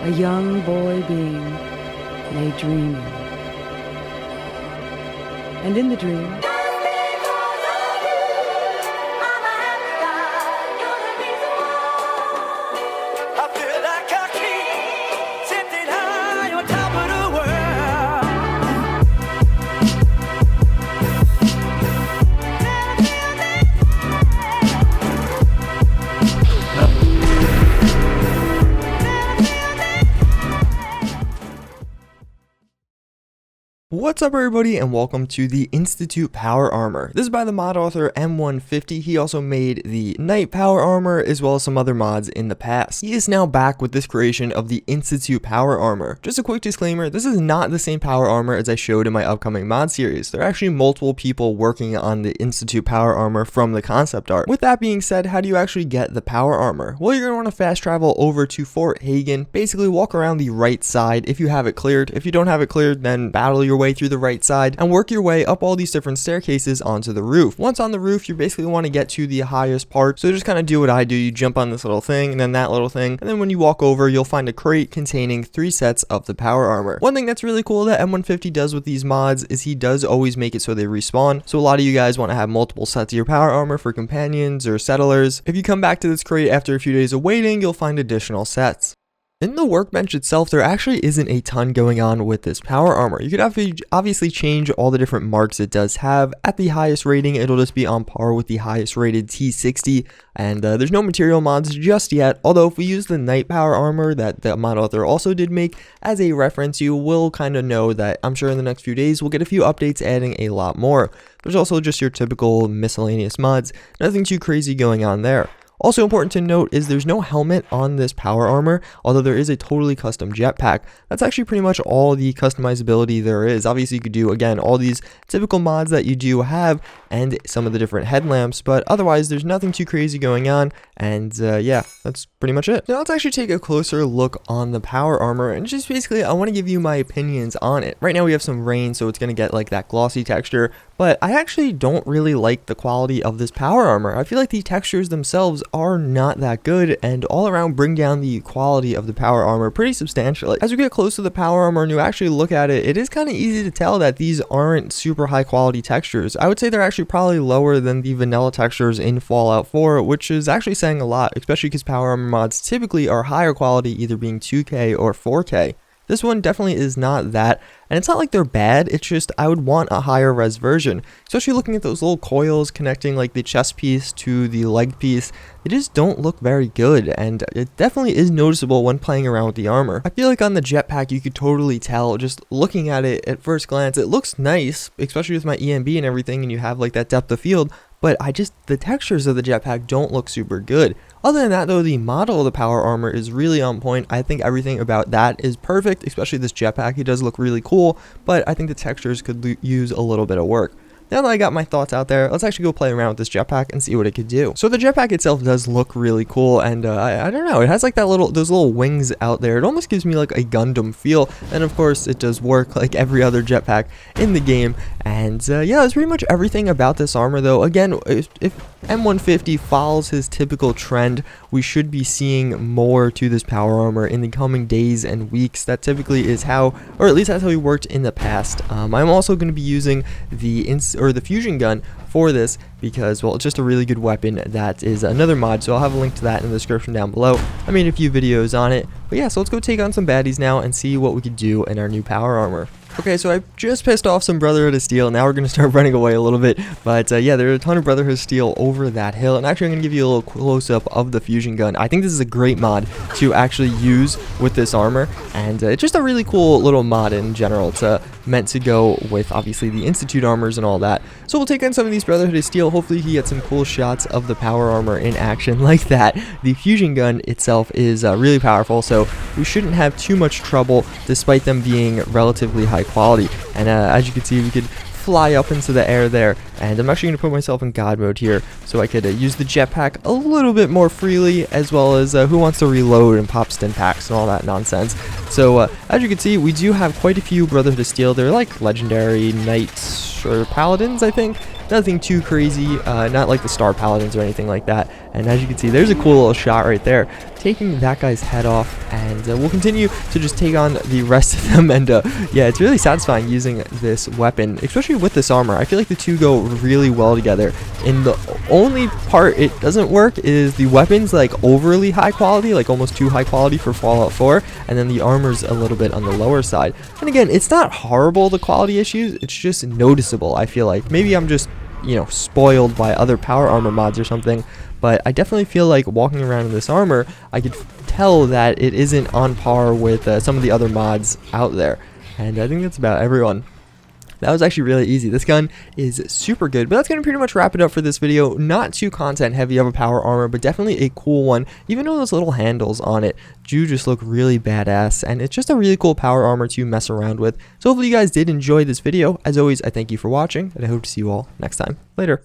a young boy being lay dreaming. And in the dream, What's up everybody and welcome to the Institute Power Armor. This is by the mod author M150. He also made the Knight Power Armor as well as some other mods in the past. He is now back with this creation of the Institute Power Armor. Just a quick disclaimer, this is not the same power armor as I showed in my upcoming mod series. There are actually multiple people working on the Institute Power Armor from the concept art. With that being said, how do you actually get the power armor? Well, you're going to want to fast travel over to Fort Hagen, basically walk around the right side if you have it cleared. If you don't have it cleared, then battle your way through the right side and work your way up all these different staircases onto the roof. Once on the roof, you basically want to get to the highest part, so just kind of do what I do. You jump on this little thing and then that little thing, and then when you walk over, you'll find a crate containing 3 sets of the power armor. One thing that's really cool that M150 does with these mods is he does always make it so they respawn, so a lot of you guys want to have multiple sets of your power armor for companions or settlers. If you come back to this crate after a few days of waiting, you'll find additional sets. In the workbench itself, there actually isn't a ton going on with this power armor. You could obviously change all the different marks it does have. At the highest rating, it'll just be on par with the highest rated T60, and there's no material mods just yet, although if we use the Knight Power Armor that the mod author also did make as a reference, you will kind of know that I'm sure in the next few days we'll get a few updates adding a lot more. There's also just your typical miscellaneous mods, nothing too crazy going on there. Also important to note is there's no helmet on this power armor, although there is a totally custom jetpack. That's actually pretty much all the customizability there is. Obviously you could do, again, all these typical mods that you do have and some of the different headlamps, but otherwise there's nothing too crazy going on, and yeah, that's pretty much it. Now let's actually take a closer look on the power armor, and just basically I want to give you my opinions on it. Right now we have some rain, so it's going to get like that glossy texture, but I actually don't really like the quality of this power armor. I feel like the textures themselves are not that good, and all around bring down the quality of the power armor pretty substantially. As we get close to the power armor and you actually look at it, it is kind of easy to tell that these aren't super high quality textures. I would say they're actually probably lower than the vanilla textures in Fallout 4, which is actually saying a lot, especially because power armor mods typically are higher quality, either being 2K or 4K. This one definitely is not that, and it's not like they're bad, it's just I would want a higher res version, especially looking at those little coils connecting like the chest piece to the leg piece. They just don't look very good, and it definitely is noticeable when playing around with the armor. I feel like on the jetpack you could totally tell, just looking at it at first glance, it looks nice, especially with my EMB and everything, and you have like that depth of field, but the textures of the jetpack don't look super good. Other than that though, the model of the power armor is really on point. I think everything about that is perfect, especially this jetpack. It does look really cool, but I think the textures could use a little bit of work. Now that I got my thoughts out there, let's actually go play around with this jetpack and see what it could do. So the jetpack itself does look really cool, and I don't know, it has like those little wings out there. It almost gives me like a Gundam feel, and of course it does work like every other jetpack in the game. And yeah, that's pretty much everything about this armor though. Again, if M150 follows his typical trend, we should be seeing more to this power armor in the coming days and weeks. That typically is how, or at least that's how he worked in the past. I'm also going to be using the fusion gun for this because, well, it's just a really good weapon. That is another mod, so I'll have a link to that in the description down below. I made a few videos on it, but yeah, so let's go take on some baddies now and see what we could do in our new power armor. Okay, so I just pissed off some Brotherhood of Steel. Now we're going to start running away a little bit. But yeah, there are a ton of Brotherhood of Steel over that hill. And actually, I'm going to give you a little close-up of the fusion gun. I think this is a great mod to actually use with this armor. And it's just a really cool little mod in general. It's meant to go with, obviously, the Institute armors and all that. So we'll take on some of these Brotherhood of Steel. Hopefully, he gets some cool shots of the power armor in action like that. The fusion gun itself is really powerful, so we shouldn't have too much trouble despite them being relatively high quality. And as you can see, we could fly up into the air there, and I'm actually going to put myself in God mode here so I could use the jetpack a little bit more freely, as well as who wants to reload and pop stim packs and all that nonsense. So as you can see, we do have quite a few Brotherhood of Steel. They're like legendary knights or paladins, I think. Nothing too crazy, not like the Star Paladins or anything like that. And as you can see, there's a cool little shot right there, taking that guy's head off. And and we'll continue to just take on the rest of them. And yeah, it's really satisfying using this weapon, especially with this armor. I feel like the two go really well together, and the only part it doesn't work is the weapon's like overly high quality, like almost too high quality for Fallout 4, and then the armor's a little bit on the lower side. And again, it's not horrible, the quality issues, it's just noticeable. I feel like maybe I'm just, you know, spoiled by other power armor mods or something, but I definitely feel like walking around in this armor, I could tell that it isn't on par with some of the other mods out there. And I think that's about everyone. That was actually really easy. This gun is super good, but that's going to pretty much wrap it up for this video. Not too content heavy of a power armor, but definitely a cool one. Even though those little handles on it do just look really badass, and it's just a really cool power armor to mess around with. So hopefully you guys did enjoy this video. As always, I thank you for watching, and I hope to see you all next time. Later.